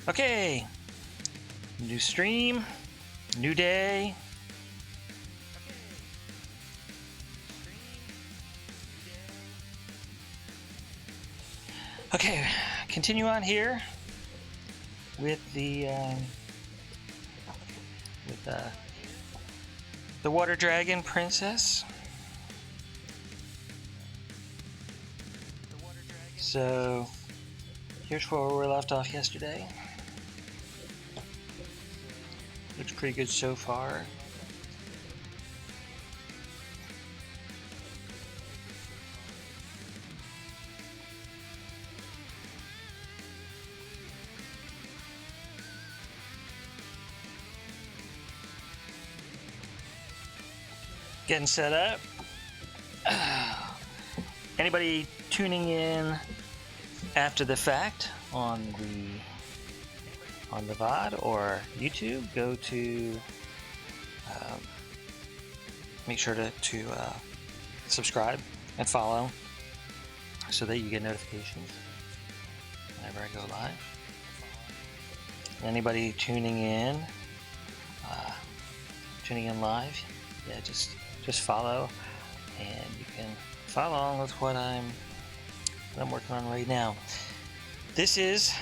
Okay, new stream, new day. Okay, continue on here with the water dragon princess. So here's where we left off yesterday. Looks pretty good so far. Getting set up. Anybody tuning in after the fact on the VOD or YouTube, go to make sure to subscribe and follow so that you get notifications whenever I go live. Anybody tuning in live, yeah, just follow, and you can follow along with what I'm working on right now. This is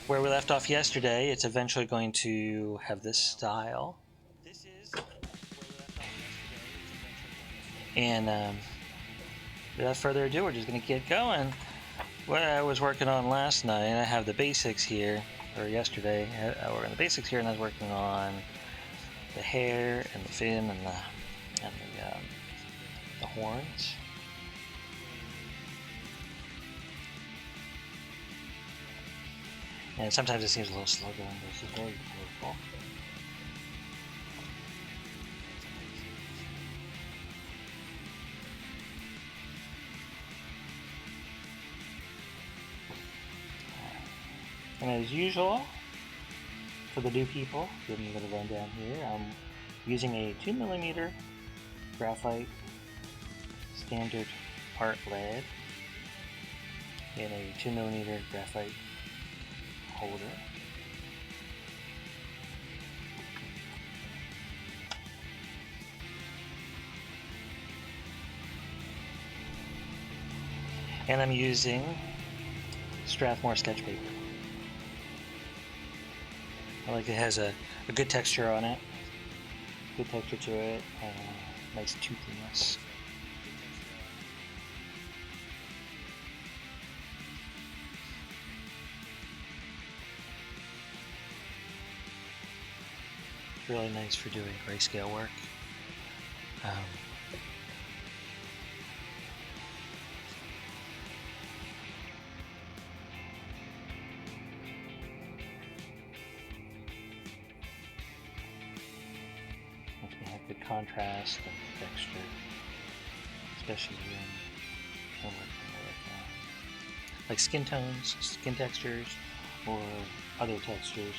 where we left off yesterday. It's eventually going to have this style. And without further ado, we're just going to get going. What I was working on last night, I have the basics here, or yesterday, I worked on the basics here, and I was working on the hair and the fin and the horns. And sometimes it seems a little slow going, but this is very beautiful. And as usual, for the new people, give me a little rundown here. I'm using a 2mm graphite standard part lead and a 2mm graphite holder. And I'm using Strathmore sketch paper. I like it has a good texture on it, good texture to it, nice toothiness. It's really nice for doing grayscale work. Good contrast and texture, especially when working with like skin tones, skin textures, or other textures.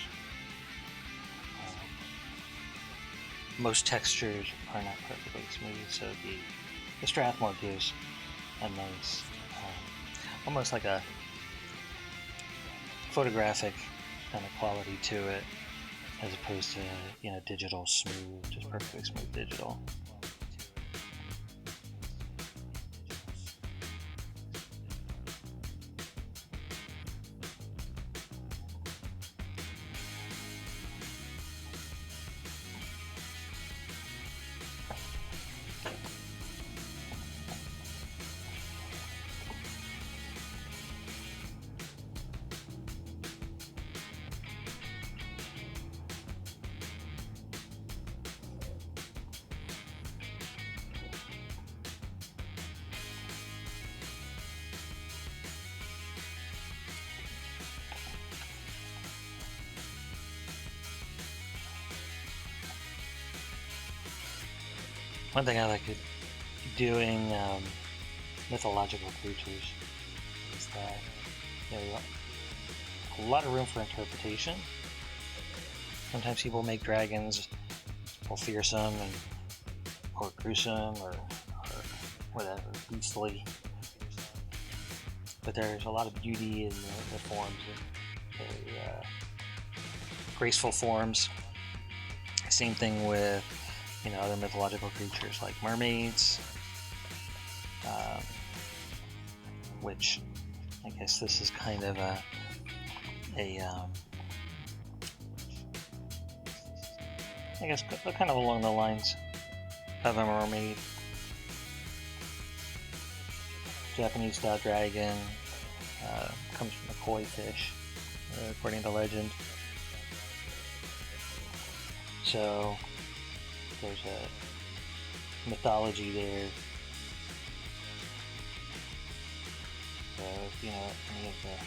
Most textures are not perfectly smooth, so the Strathmore gives a nice, almost like a photographic kind of quality to it, as opposed to, digital smooth, just perfectly smooth digital. One thing I like doing mythological creatures is that there's a lot of room for interpretation. Sometimes people make dragons or fearsome or gruesome or whatever, beastly. But there's a lot of beauty in the forms that graceful forms. Same thing with, you know, other mythological creatures like mermaids, which I guess this is kind of a I guess kind of along the lines of a mermaid. Japanese style dragon comes from a koi fish, according to legend. So there's a mythology there. So, you know, any of the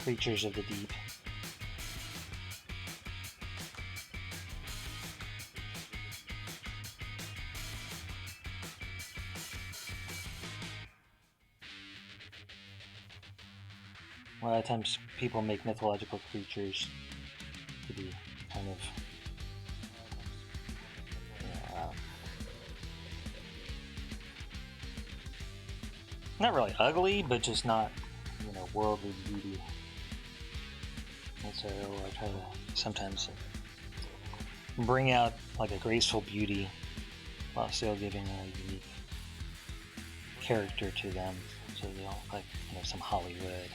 creatures of the deep. A lot of times people make mythological creatures to be kind of, you know, not really ugly, but just not, you know, worldly beauty. And so I try to sometimes bring out like a graceful beauty while still giving a unique character to them, so they don't look like, you know, some Hollywood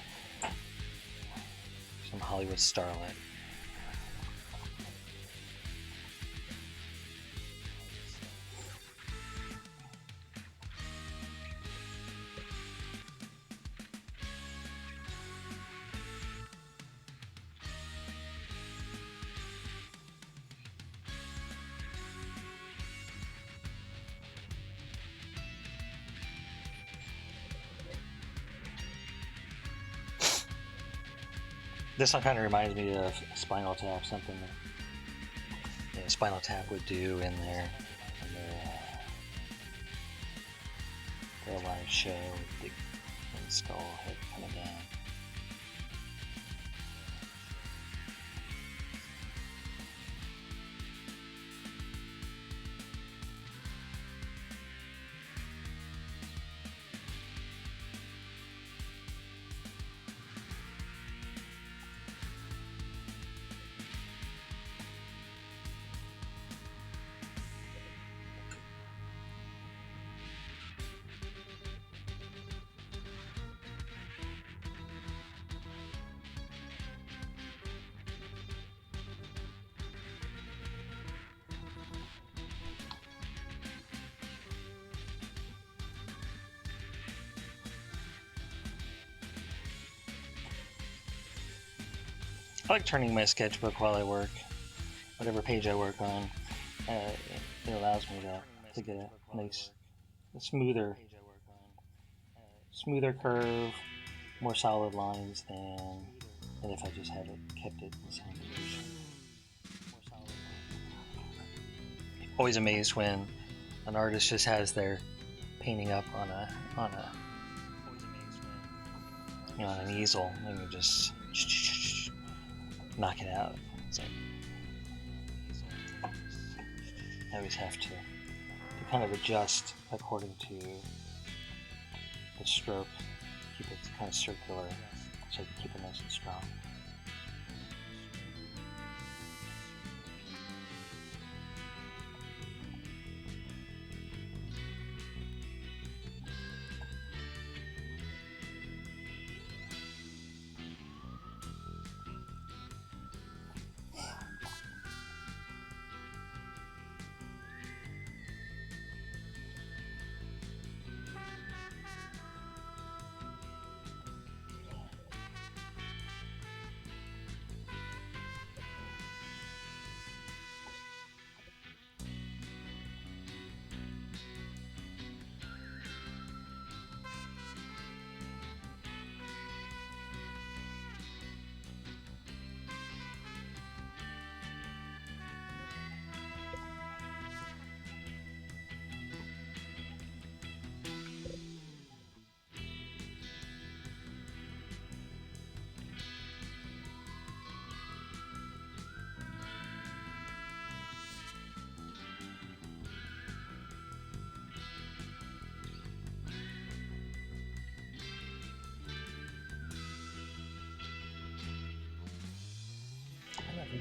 starlet. This one kind of reminds me of Spinal Tap, something that, you know, Spinal Tap would do in their live show with the big skull head coming down. I like turning my sketchbook while I work. Whatever page I work on, it allows me to get a nice, smoother curve, more solid lines than if I just had it kept it in the same position. Always amazed when an artist just has their painting up on an easel and you just knock it out. It's like, I always have to kind of adjust according to the stroke, keep it kind of circular so I can keep it nice and strong.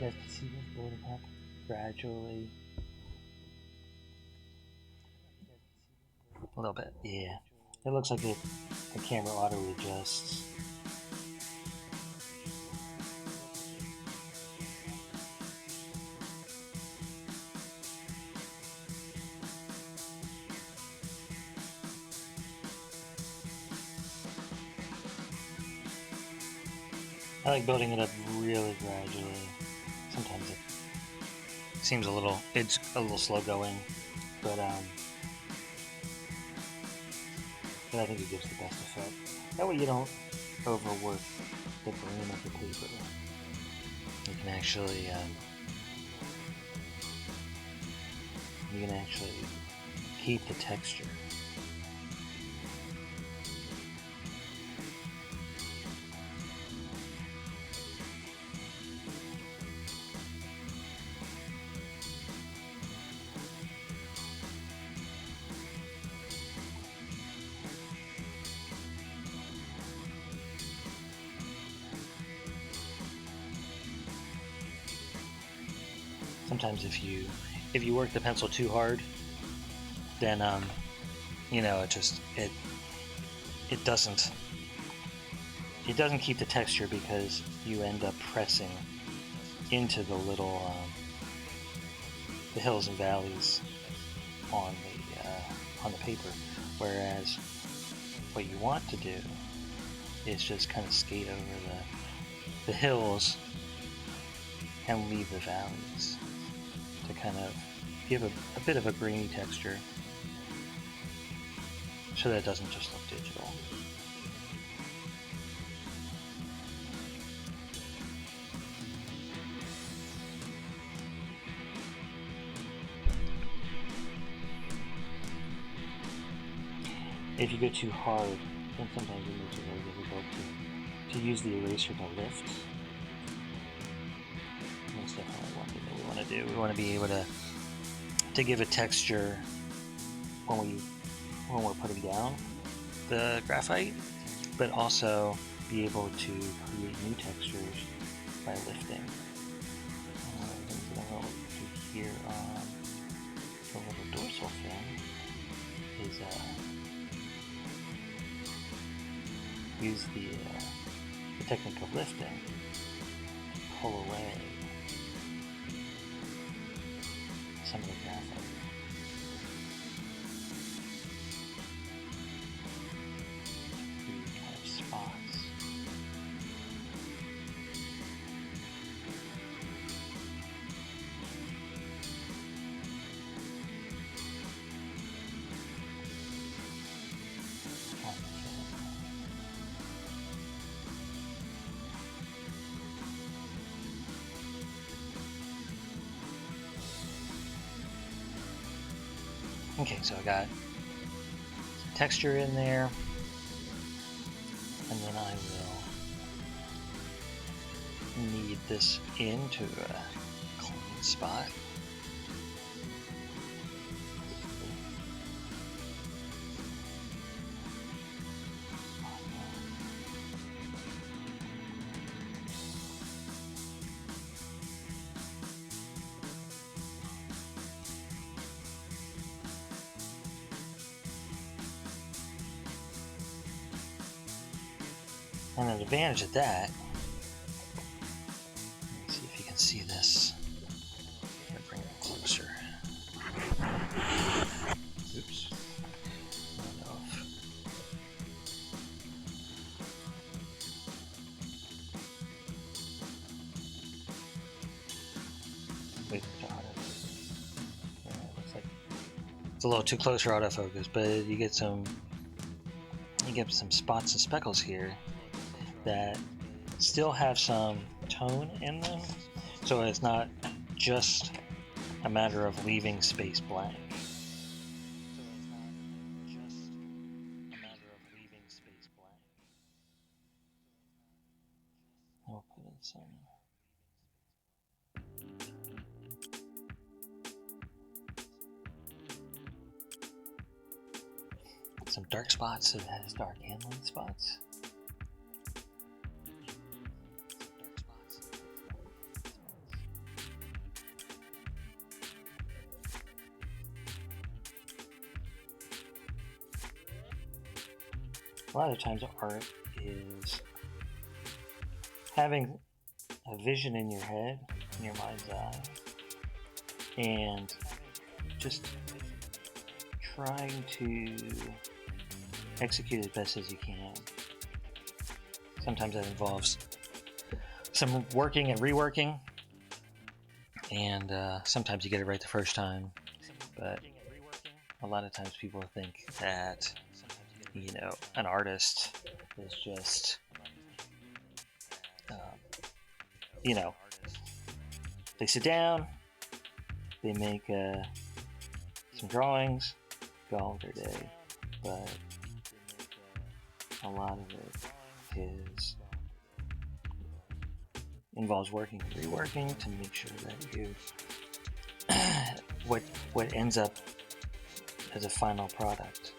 guys can see this building up gradually. A little bit, yeah. It looks like the camera auto adjusts. I like building it up really gradually. Sometimes it seems it's a little slow going, but I think it gives the best effect. That way you don't overwork the grain of the paper. You can actually keep the texture. Sometimes if you work the pencil too hard, then you know, it doesn't keep the texture because you end up pressing into the little the hills and valleys on the paper, whereas what you want to do is just kind of skate over the hills and leave the valleys to kind of give a bit of a grainy texture so that it doesn't just look digital. If you go too hard, then sometimes it makes it very difficult to use the eraser to lift. That's definitely one thing that we want to do. We want to be able to give a texture when we're putting down the graphite, but also be able to create new textures by lifting. Things that I'll do here on the little dorsal fin is use the technique of lifting to pull away some of the graphite. Kind of spots. Okay, so I got some texture in there, and then I will knead this into a clean spot. And an advantage of that, let's see if you can see this. I'm gonna bring it closer. Oops. I don't know if... Wait for autofocus. Yeah, it looks like it's a little too close for autofocus, but you get some spots and speckles here that still have some tone in them, so it's not just a matter of leaving space blank. I'll put in some dark spots, so it has dark and light spots. a lot of times art is having a vision in your head, in your mind's eye, and just trying to execute as best as you can. Sometimes that involves some working and reworking, and sometimes you get it right the first time, but a lot of times people think that, you know, an artist is just, you know, they sit down, they make some drawings, go on with their day, but a lot of it involves working and reworking to make sure that you what ends up as a final product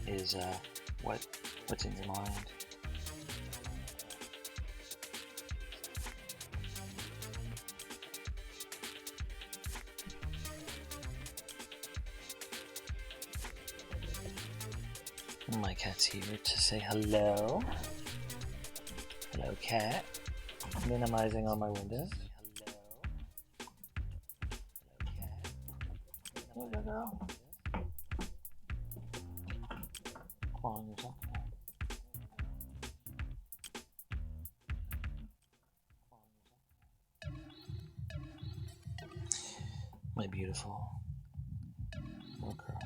is what's in your mind. My cat's here to say hello. Hello, cat. Minimizing all my windows. Hello, cat. There you go. Clawing yourself. My beautiful little girl.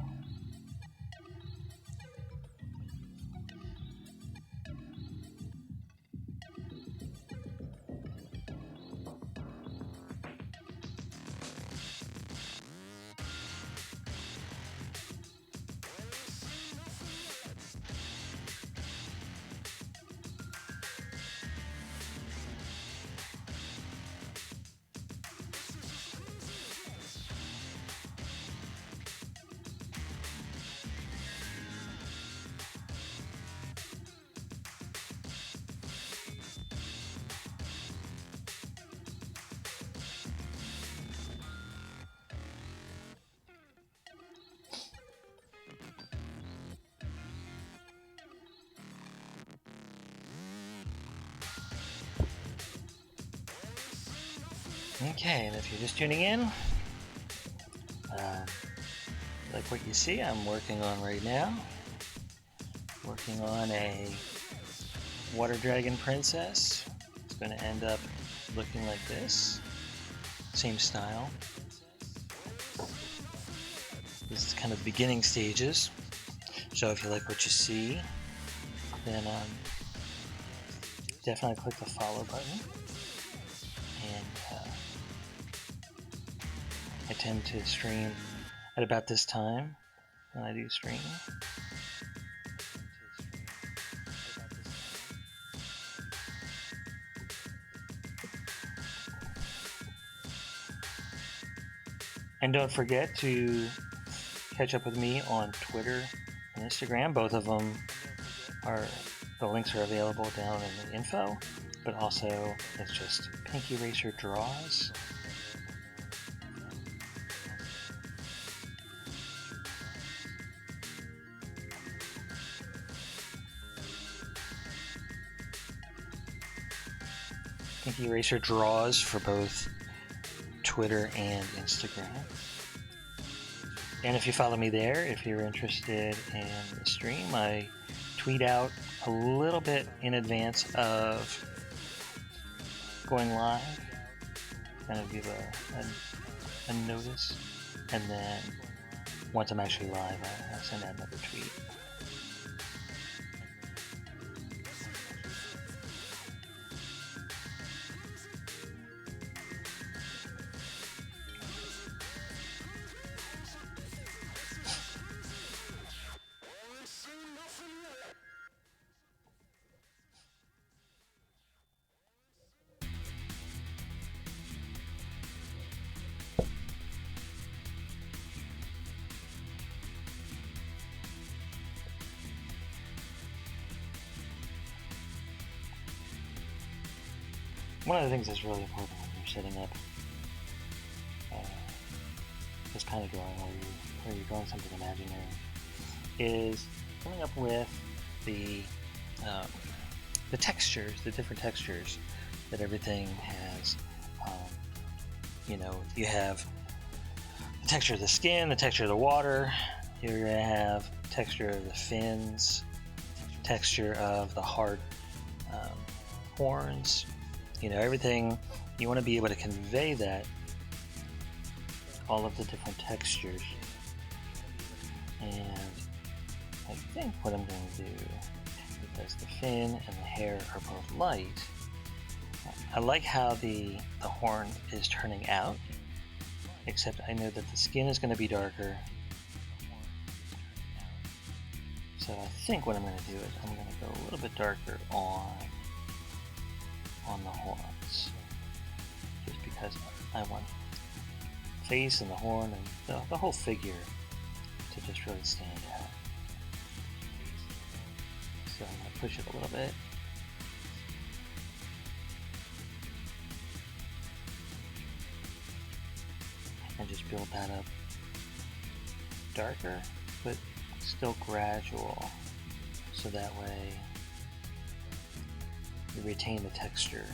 Okay, and if you're just tuning in, like what you see, I'm working on right now. Working on a water dragon princess. It's going to end up looking like this. Same style. This is kind of beginning stages. So if you like what you see, then definitely click the follow button. And I tend to stream at about this time when I do stream. And don't forget to catch up with me on Twitter and Instagram. Both of them the links are available down in the info, but also it's just Pinky Racer Draws. Pinky Racer Draws for both Twitter and Instagram. And if you follow me there, if you're interested in the stream, I tweet out a little bit in advance of going live, kind of give a notice, and then once I'm actually live, I send out another tweet. One of the things that's really important when you're setting up this kind of drawing, where you're drawing something imaginary, is coming up with the textures, the different textures that everything has. You know, you have the texture of the skin, the texture of the water. You're going to have texture of the fins, texture of the hard horns. You know, everything. You want to be able to convey that, all of the different textures. And I think what I'm going to do, because the fin and the hair are both light, I like how the horn is turning out, except I know that the skin is going to be darker. So I think what I'm going to do is I'm going to go a little bit darker on the horns, just because I want the face and the horn and the whole figure to just really stand out. So I'm going to push it a little bit. And just build that up darker, but still gradual, so that way you retain the texture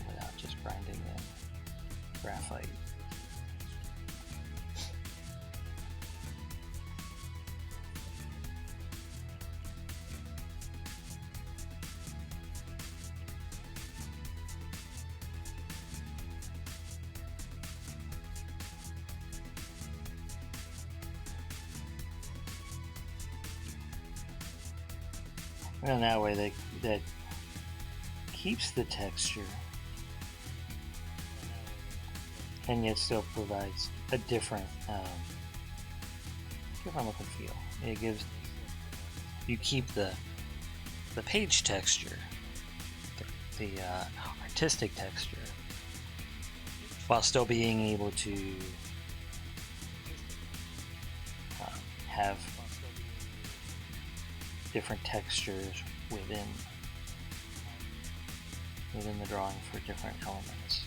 without just grinding in graphite. And that way that keeps the texture and yet still provides a different look and feel. It gives, you keep the page texture, the artistic texture, while still being able to have different textures within the drawing for different elements.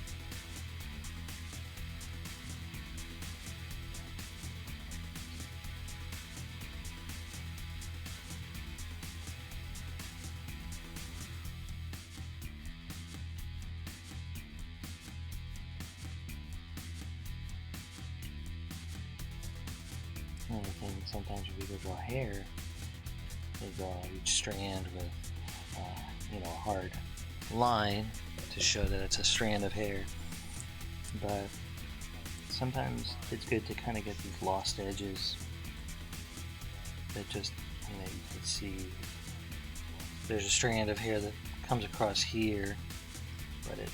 Another thing, sometimes if you go draw hair, they draw each strand with a hard line to show that it's a strand of hair, but sometimes it's good to kind of get these lost edges that just, you can see there's a strand of hair that comes across here, but it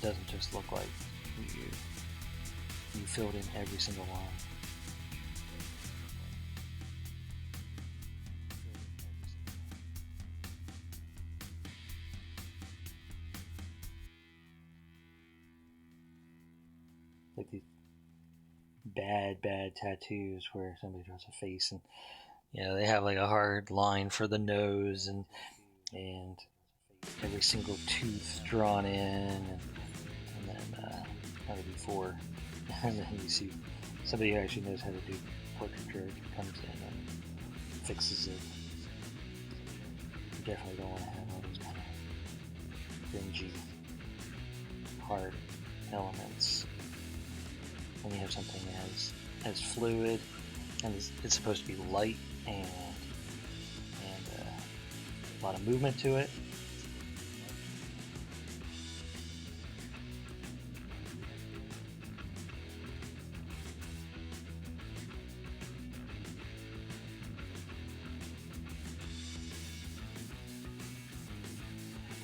doesn't just look like you filled in every single one. Like these bad tattoos where somebody draws a face and they have like a hard line for the nose and every single tooth drawn in and then before and then you see somebody who actually knows how to do portraiture comes in and fixes it. You definitely don't want to have all those kind of dingy, hard elements. When you have something as fluid and it's supposed to be light and a lot of movement to it.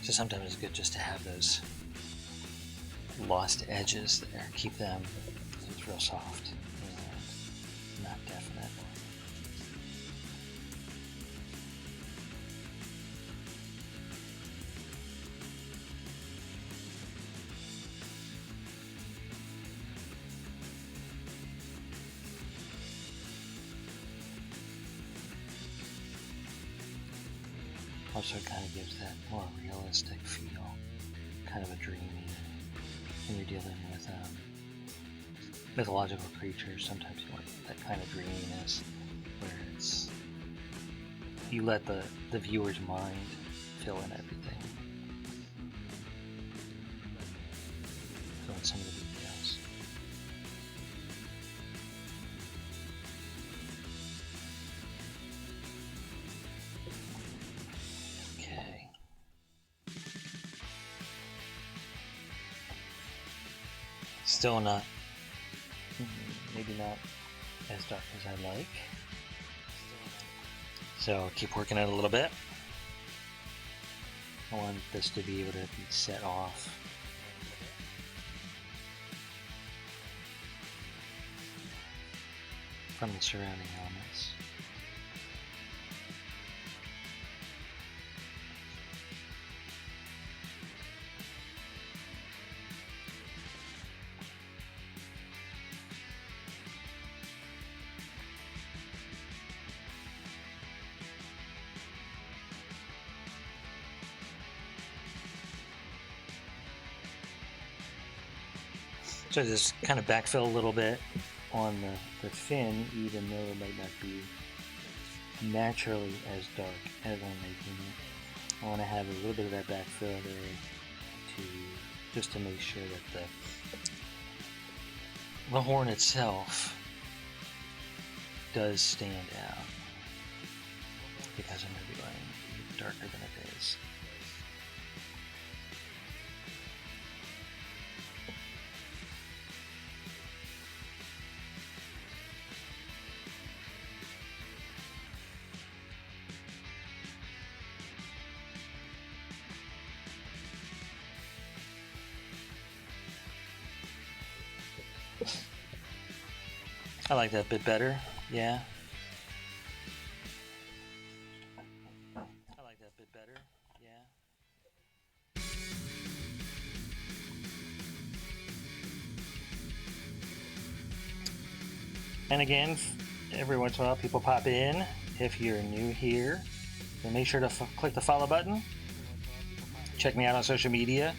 So sometimes it's good just to have those lost edges there, keep them real soft and not definite. Also kind of gives that more realistic feel, kind of a dreamy, when you're dealing with mythological creatures, sometimes you want that kind of dreaminess where it's you let the viewer's mind fill in everything, fill in some of the details. Okay. Still not, maybe not as dark as I like. So keep working it a little bit. I want this to be able to be set off. From the surrounding elements. So just kind of backfill a little bit on the fin, even though it might not be naturally as dark as I'm making it. I want to have a little bit of that backfill there just to make sure that the horn itself does stand out, because I'm going to be going darker than it is. I like that bit better, yeah. I like that bit better, yeah. And again, every once in a while people pop in. If you're new here, then make sure to click the follow button. Check me out on social media.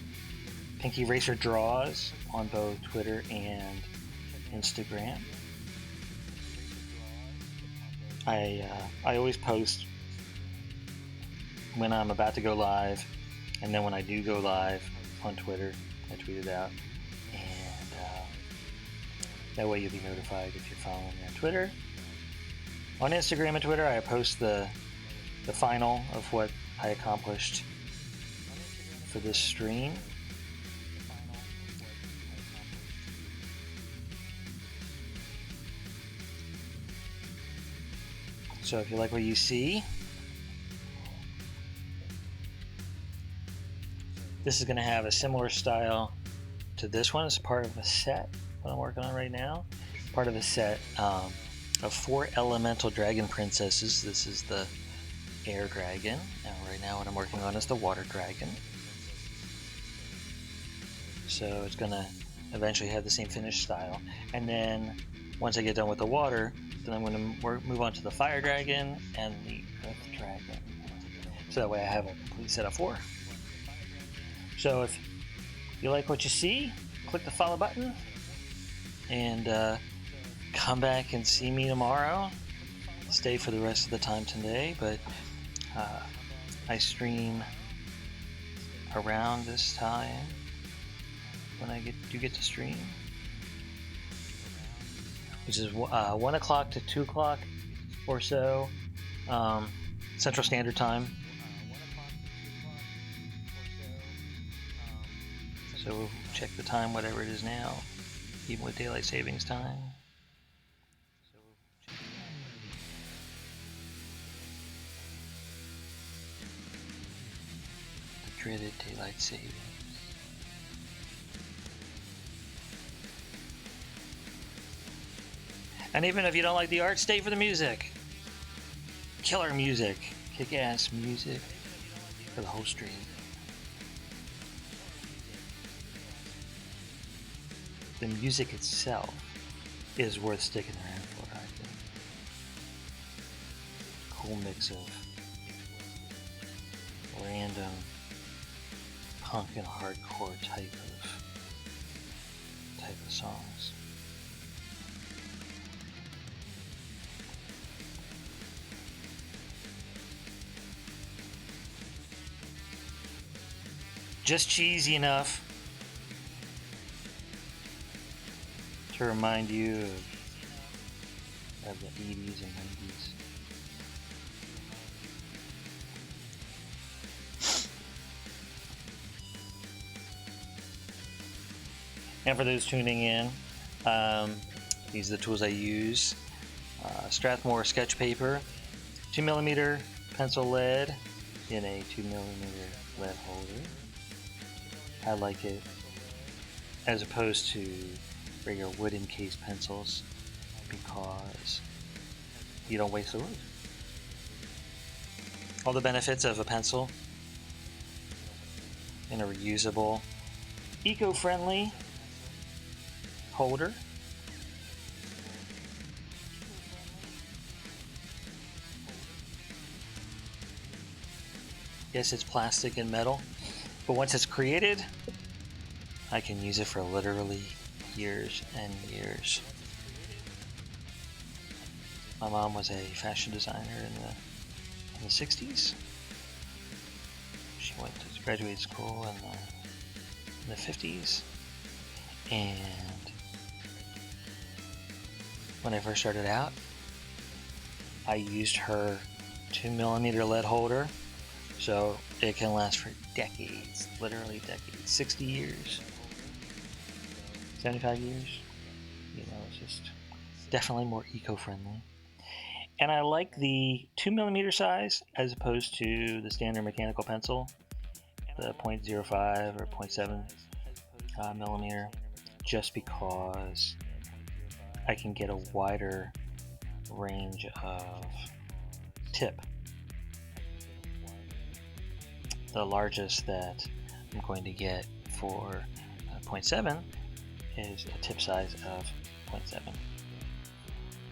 Pinky Racer Draws on both Twitter and Instagram. I always post when I'm about to go live, and then when I do go live on Twitter, I tweet it out, and that way you'll be notified if you're following me on Twitter. On Instagram and Twitter, I post the final of what I accomplished for this stream. So if you like what you see, this is going to have a similar style to this one. It's part of a set, what I'm working on right now. Part of a set of 4 elemental dragon princesses. This is the air dragon. And right now what I'm working on is the water dragon. So it's going to eventually have the same finished style. And then once I get done with the water, then I'm going to move on to the fire dragon and the earth dragon. So that way I have a complete set of 4. So if you like what you see, click the follow button and come back and see me tomorrow. Stay for the rest of the time today, but I stream around this time when I do get to stream, which is 1 o'clock to 2 o'clock or so, Central Standard Time. So we'll check the time, whatever it is now, even with daylight savings time. The dreaded daylight savings. And even if you don't like the art, stay for the music. Killer music. Kick-ass music for the whole stream. The music itself is worth sticking around for, I think. Cool mix of random punk and hardcore type of songs. just cheesy enough to remind you of the 80s and 90s. And for those tuning in, these are the tools I use. Strathmore sketch paper, 2mm pencil lead in a 2mm lead holder. I like it as opposed to regular wood encased pencils because you don't waste the wood. All the benefits of a pencil in a reusable, eco-friendly holder. Yes, it's plastic and metal, but once it's created, I can use it for literally years and years. My mom was a fashion designer in the 60s. She went to graduate school in the 50s. And when I first started out, I used her 2mm lead holder, so it can last for decades, literally decades, 60 years, 75 years. You know, it's just definitely more eco-friendly. And I like the 2mm size as opposed to the standard mechanical pencil, the 0.05 or 0.7 millimeter, just because I can get a wider range of tip. The largest that I'm going to get for 0.7 is a tip size of 0.7.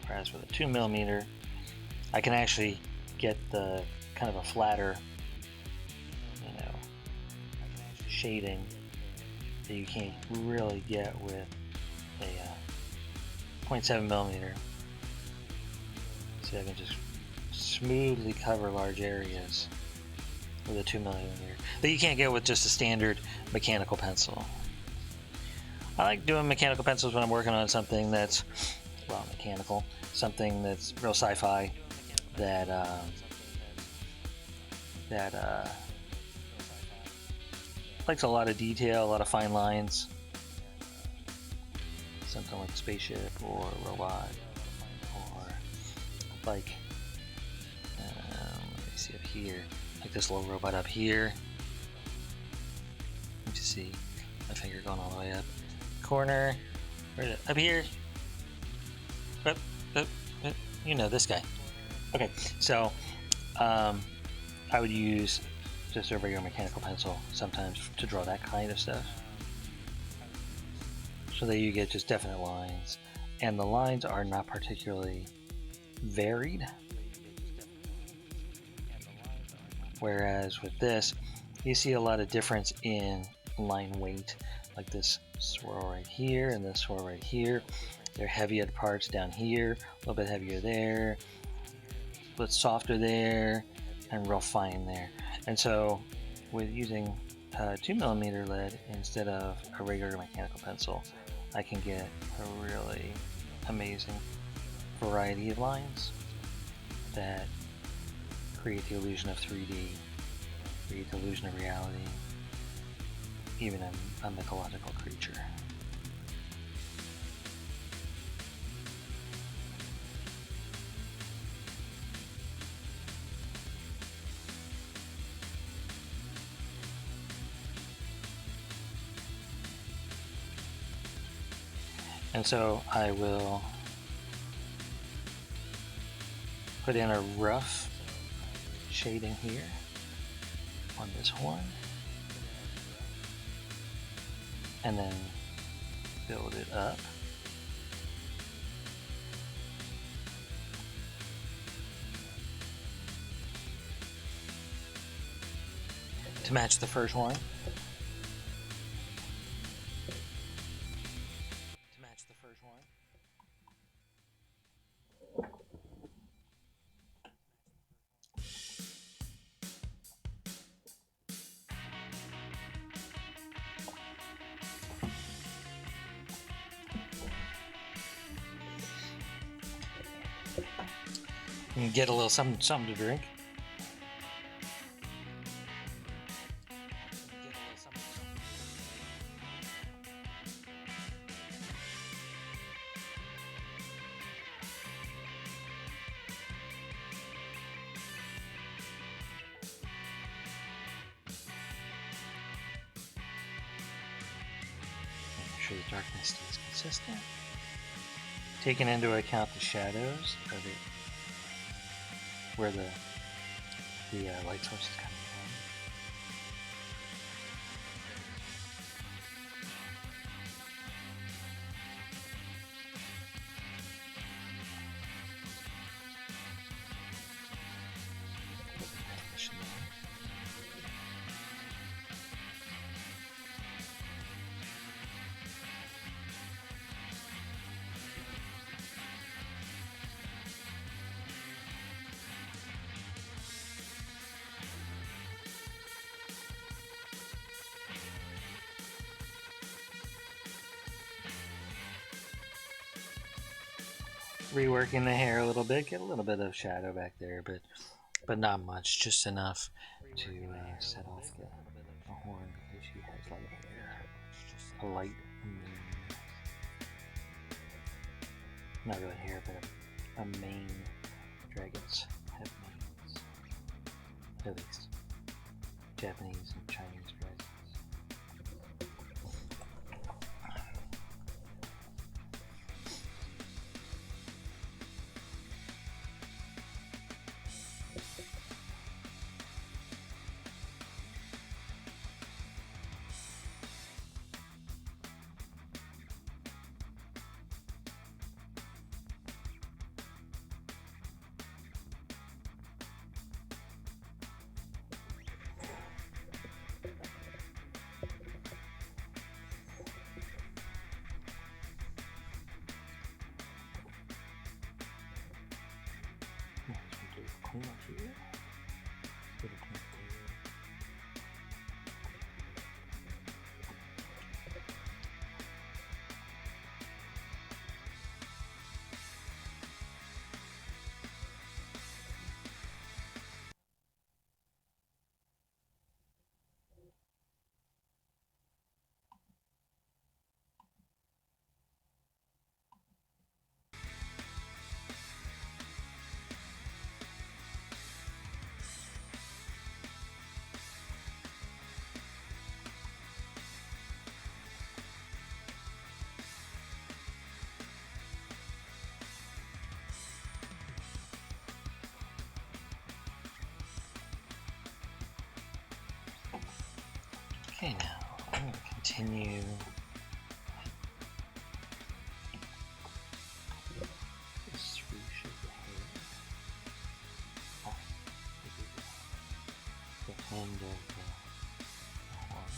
Whereas with a 2mm, I can actually get the kind of a flatter, shading that you can't really get with a 0.7mm. So I can just smoothly cover large areas with a 2mm that you can't get with just a standard mechanical pencil. I like doing mechanical pencils when I'm working on something that's, well, mechanical, something that's real sci-fi, that likes a lot of detail, a lot of fine lines. Something like a spaceship or a robot, or like, let me see up here, like this little robot up here. You just see my finger going all the way up. Corner, where is it? Up here. Up, you know, this guy. Okay, so I would use just a regular mechanical pencil sometimes to draw that kind of stuff, so that you get just definite lines, and the lines are not particularly varied. Whereas with this, you see a lot of difference in line weight, like this swirl right here and this swirl right here. They're heavier parts down here, a little bit heavier there, a bit softer there, and real fine there. And so with using 2mm lead instead of a regular mechanical pencil, I can get a really amazing variety of lines that create the illusion of 3D, create the illusion of reality, even a mythological creature. And so I will put in a rough shading here on this horn, and then build it up. To match the first one. You can get a little something to drink. Make sure the darkness stays consistent. Taking into account the shadows of it, where the light source is coming from. Reworking the hair a little bit, get a little bit of shadow back there, but not much, just enough to set off the horn because she has light hair, a light not really hair, but a mane. Dragons have manes, at least Japanese and Chinese dragons. Clean up here. Okay, now I'm going to continue this swoosh of the hair. The end of the horn.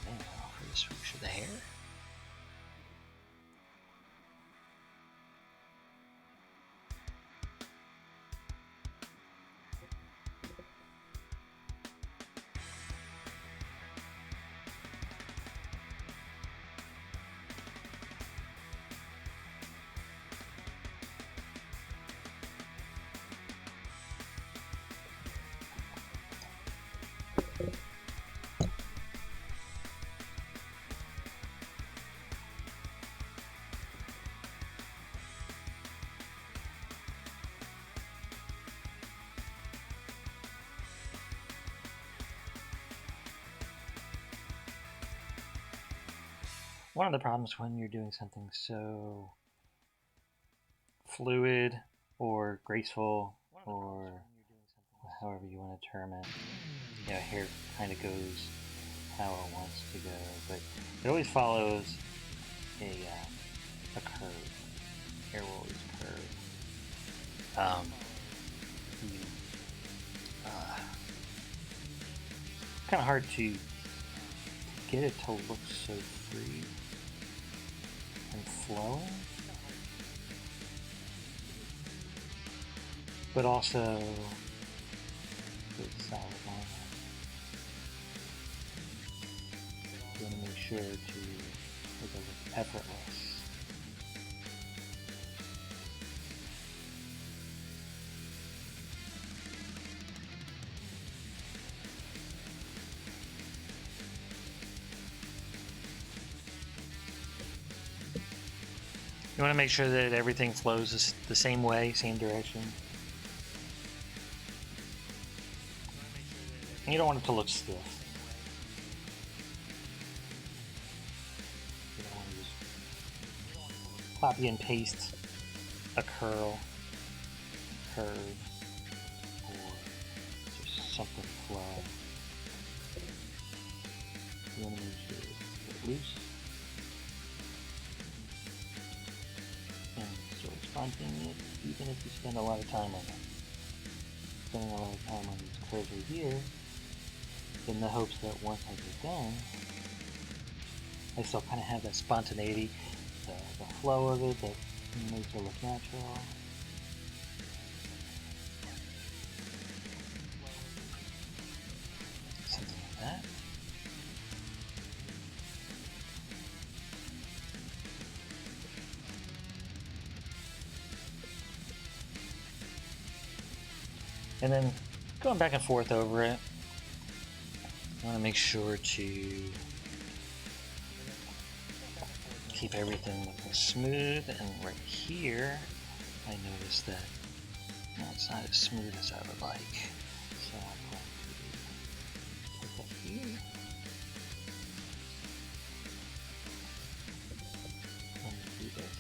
And now for the swoosh of the hair. One of the problems when you're doing something so fluid or graceful or however you want to term it, hair kind of goes how it wants to go, but it always follows a curve. Hair will always curve. Kind of hard to get it to look so free and flowing, but also with solid line. sure to make it look effortless. You want to make sure that everything flows the same way, same direction. And you don't want it to look stiff. You don't want to just copy and paste a curve, or just something flat. You want to make sure it's loose. And sort of spontaneous, even if you spend a lot of time on it. Spending a lot of time on these curves right here, in the hopes that once I get done, I still kind of have that spontaneity, the flow of it that makes it look natural. Something like that. And then going back and forth over it, I want to make sure to keep everything looking smooth. And right here, I noticed that it's not as smooth as I would like. So I'm going to put that here. And do this.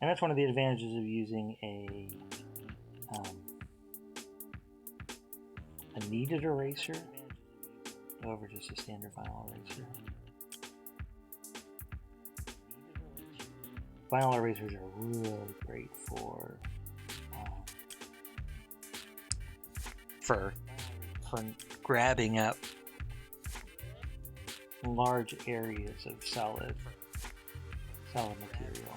And that's one of the advantages of using a kneaded eraser over just a standard vinyl eraser. Vinyl erasers are really great for grabbing up large areas of solid material.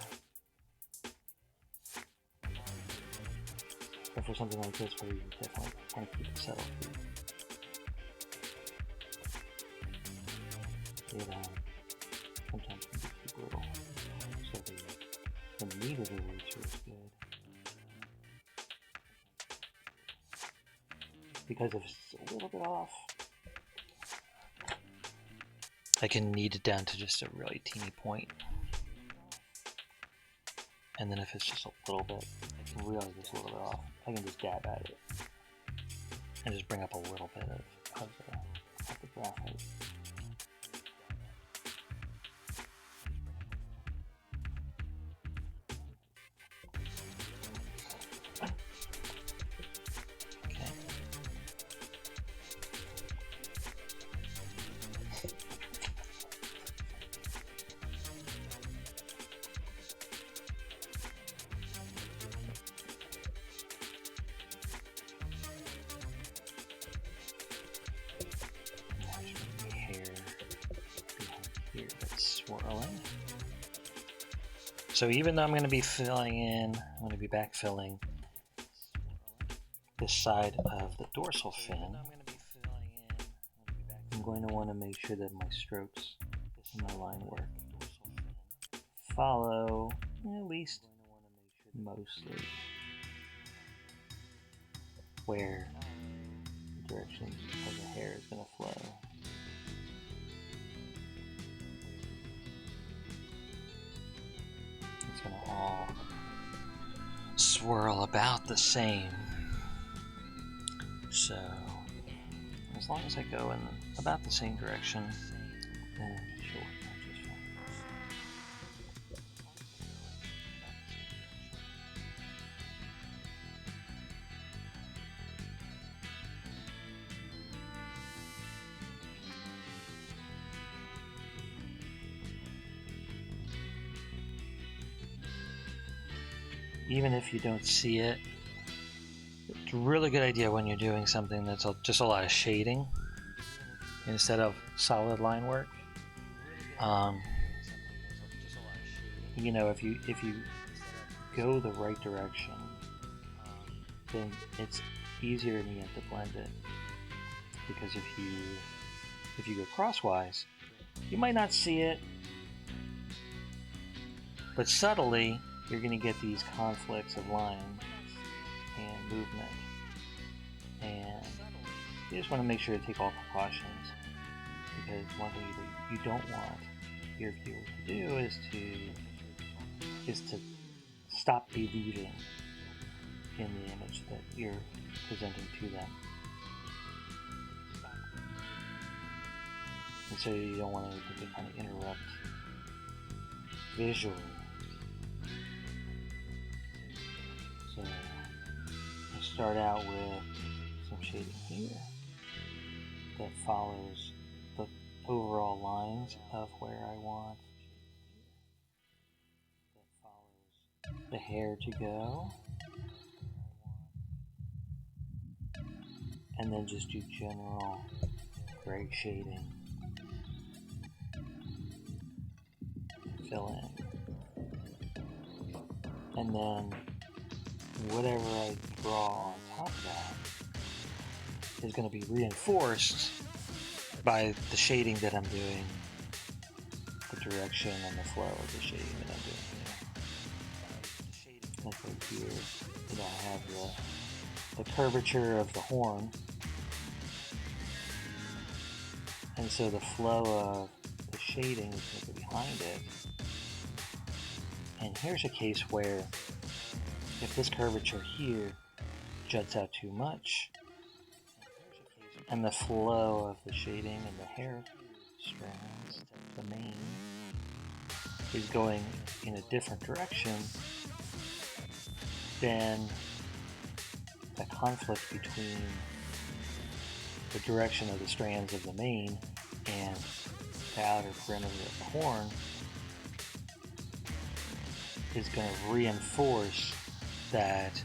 But for something like this, where you definitely can't keep it settled, it sometimes can be too brittle. So the kneaded eraser is good, because if it's a little bit off, I can knead it down to just a really teeny point. And then if it's just a little bit, really just a little bit off, I can just dab at it and just bring up a little bit of the graphite. Swirling. So even though I'm going to be filling in, I'm going to be backfilling this side of the dorsal fin, I'm going to want to make sure that my strokes and my line work follow at least mostly where the direction of the hair is going to flow. It's going to all swirl about the same. So as long as I go in about the same direction, then it should work out just fine. Even if you don't see it, it's a really good idea when you're doing something that's just a lot of shading instead of solid line work. You know, if you go the right direction then it's easier in the end to blend it. Because if you go crosswise, you might not see it, but subtly you're going to get these conflicts of line and movement. And you just want to make sure to take all precautions, because one thing you don't want your viewer to do is to stop believing in the image that you're presenting to them. And so you don't want anything to kind of interrupt visual. So I'll start out with some shading here that follows the overall lines of where I want the hair to go. And then just do general gray shading. Fill in. And then whatever I draw on top of that is going to be reinforced by the shading that I'm doing, the direction and the flow of the shading that I'm doing here. Like right here, I have the curvature of the horn, and so the flow of the shading is going to be behind it. And here's a case where if this curvature here juts out too much, and the flow of the shading and the hair strands, the mane, is going in a different direction, then the conflict between the direction of the strands of the mane and the outer perimeter of the horn is going to reinforce that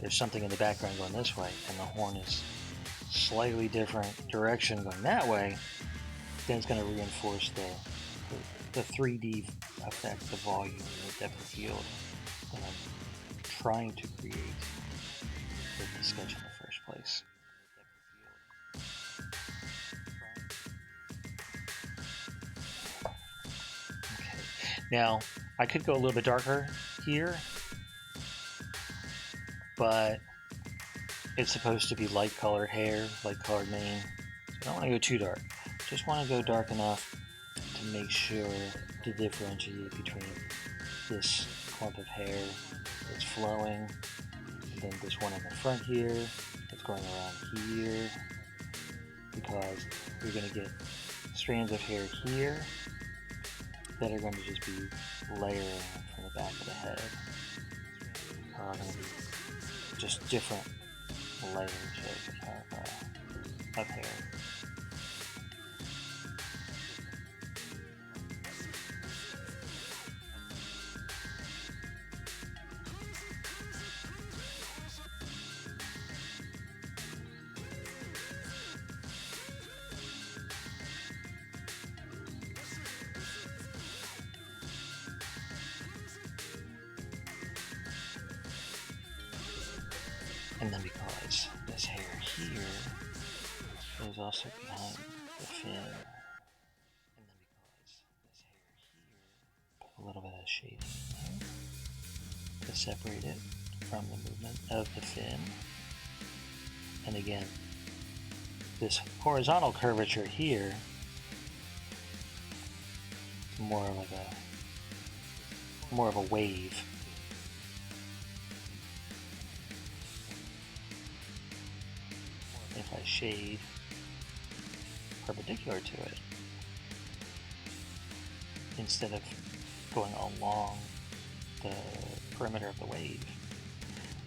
there's something in the background going this way and the horn is slightly different direction going that way. Then it's going to reinforce the 3D effect, the volume, the depth of field that I'm trying to create with the sketch in the first place. Okay. Now, I could go a little bit darker here, but it's supposed to be light colored hair, light colored mane. So I don't want to go too dark. Just want to go dark enough to make sure to differentiate between this clump of hair that's flowing, and then this one in the front here that's going around here, because you're going to get strands of hair here that are going to just be layering from the back of the head. Are going to be just different layers of hair. And then because this hair here is also behind the fin, and then because this hair here, put a little bit of shading in there to separate it from the movement of the fin. And again, this horizontal curvature here, more of a wave. If I shade perpendicular to it instead of going along the perimeter of the wave,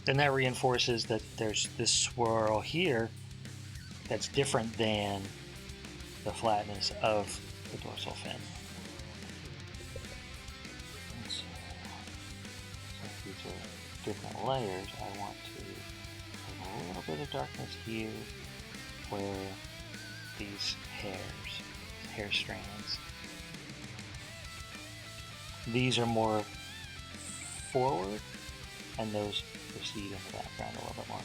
then that reinforces that there's this swirl here that's different than the flatness of the dorsal fin. And so, since these are different layers, I want to have a little bit of darkness here where these hair strands, these are more forward and those recede in the background a little bit more.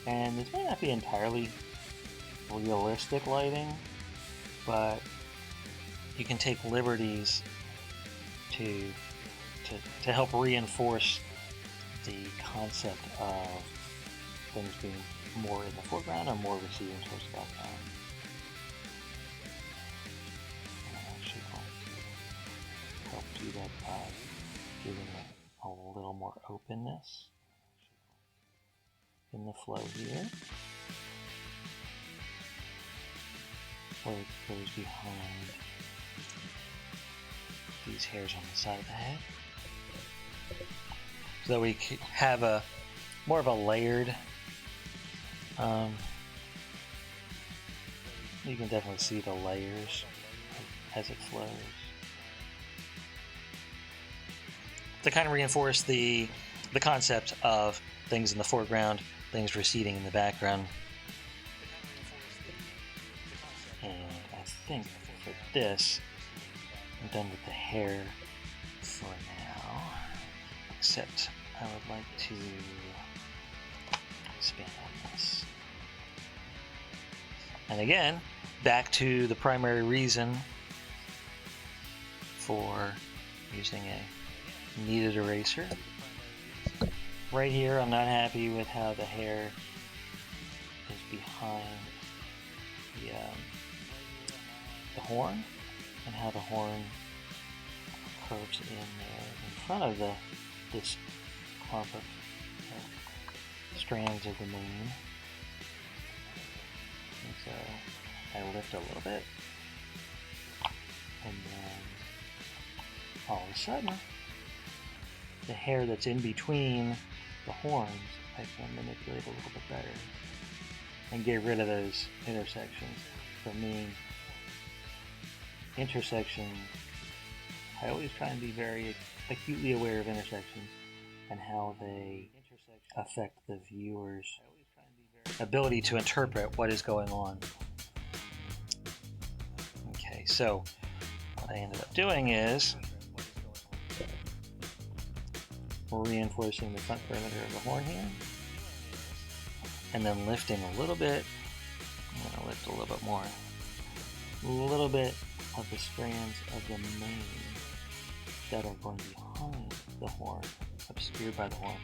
And this may not be entirely realistic lighting, but you can take liberties to help reinforce the concept of things being more in the foreground or more receding towards the background. I'm actually going to help do that by giving it a little more openness in the flow here, where it goes behind these hairs on the side of the head, so that we have a more of a layered. You can definitely see the layers as it flows to kind of reinforce the concept of things in the foreground, things receding in the background. And I think for this, I'm done with the hair for now, except I would like to expand on this. And again, back to the primary reason for using a kneaded eraser. Right here, I'm not happy with how the hair is behind the horn, and how the horn curves in there in front of this clump of strands of the mane. And so I lift a little bit, and then all of a sudden, the hair that's in between the horns, I can manipulate a little bit better and get rid of those intersections. For me, intersections, I always try and be very acutely aware of intersections and how they affect the viewer's ability to interpret what is going on. Okay, so what I ended up doing is reinforcing the front perimeter of the horn here, and then lifting a little bit. I'm going to lift a little bit more. A little bit of the strands of the mane that are going behind the horn, obscured by the horn.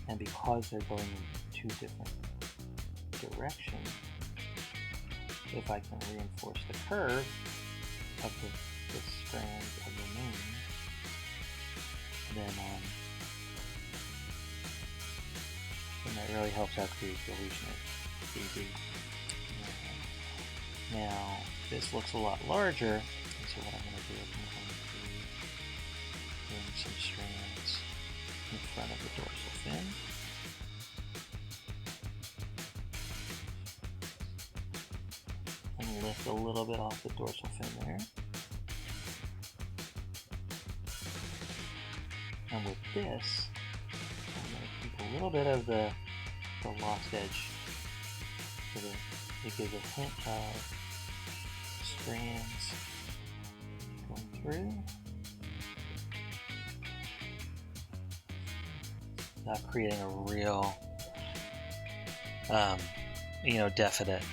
And because they're going in two different directions, if I can reinforce the curve of the strands of the mane, then that really helps out create the illusion of 3D. Now, this looks a lot larger, and so what I'm going to do is I'm going to bring some strands in front of the dorsal fin. And lift a little bit off the dorsal fin there. And with this, I'm going to keep a little bit of the lost edge, so that it gives a hint of strands going through, not creating a real, definite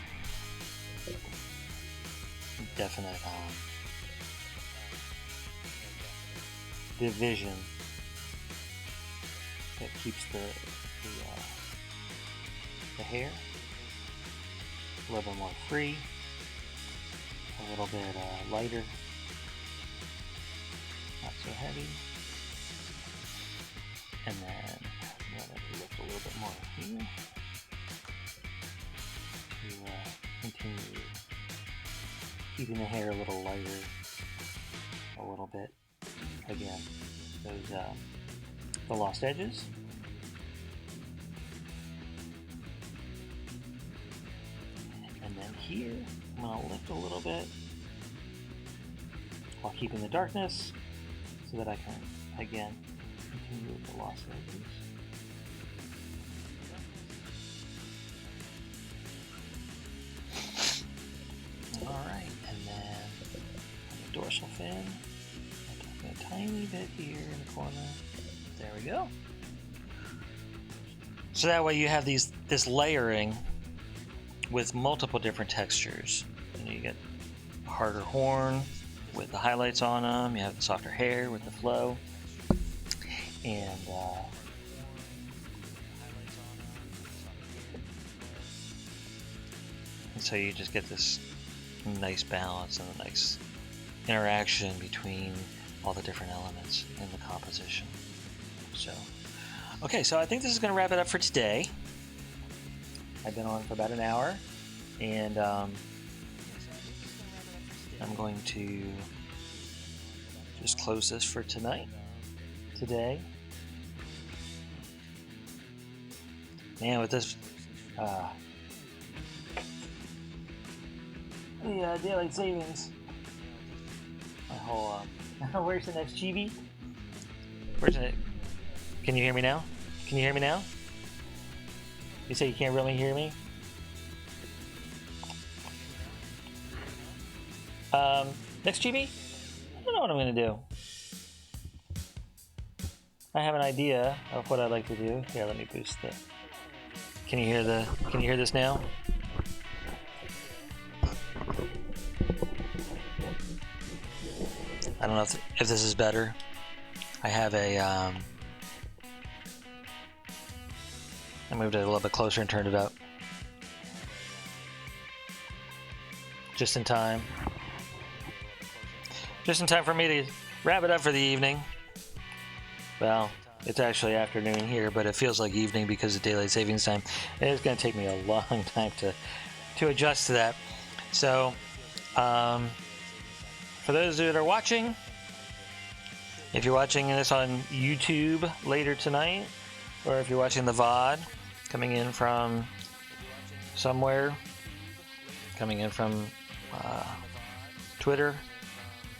division that keeps the hair a little bit more free, a little bit lighter, not so heavy. And then I'm going to lift a little bit more here to continue keeping the hair a little lighter, a little bit. Again, those the lost edges. And then here, I'm going to lift a little bit while keeping the darkness so that I can, again, continue with the lost edges. Alright, and then in. A tiny bit here in the corner. There we go. So that way you have this layering with multiple different textures. And you get a harder horn with the highlights on them. You have the softer hair with the flow. And so you just get this nice balance and a nice interaction between all the different elements in the composition. So, okay, so I think this is going to wrap it up for today. I've been on for about an hour, and I'm going to just close this for today. Man, with this daylight savings, my whole where's the next chibi? Where's it? Can you hear me now? Can you hear me now? You say you can't really hear me? Next chibi? I don't know what I'm gonna do. I have an idea of what I'd like to do. Here, let me boost the. Can you hear this now? I don't know if this is better. I have a I moved it a little bit closer and turned it up. Just in time. Just in time for me to wrap it up for the evening. Well, it's actually afternoon here, but it feels like evening because of daylight savings time. And it's going to take me a long time to adjust to that. So, for those that are watching, if you're watching this on YouTube later tonight, or if you're watching the VOD coming in from somewhere, coming in from Twitter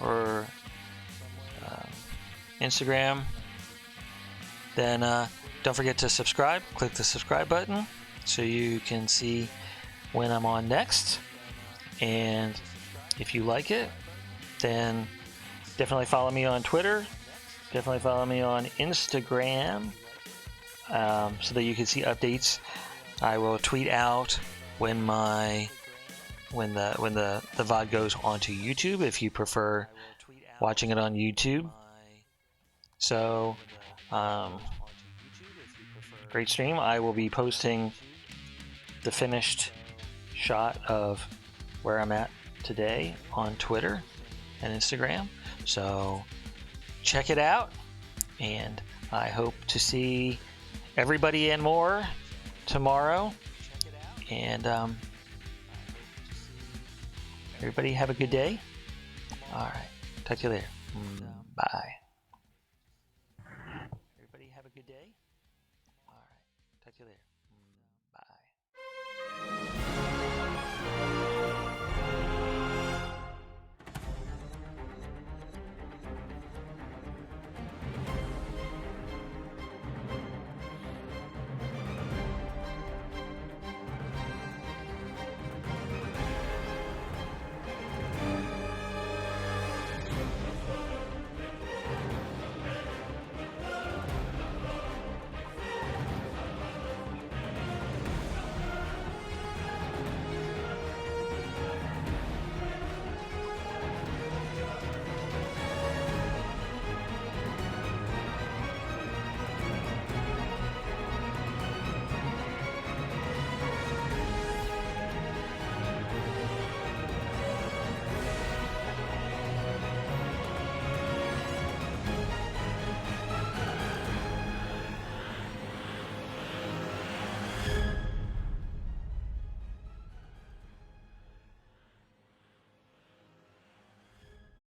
or Instagram, then don't forget to subscribe. Click the subscribe button so you can see when I'm on next. And if you like it, then definitely follow me on Twitter. Definitely follow me on Instagram so that you can see updates. I will tweet out when the VOD goes onto YouTube if you prefer watching it on YouTube. So, great stream. I will be posting the finished shot of where I'm at today on Twitter and Instagram. So check it out, and I hope to see everybody and more tomorrow. And everybody have a good day. All right, talk to you later. Bye. Everybody have a good day. All right, talk to you later.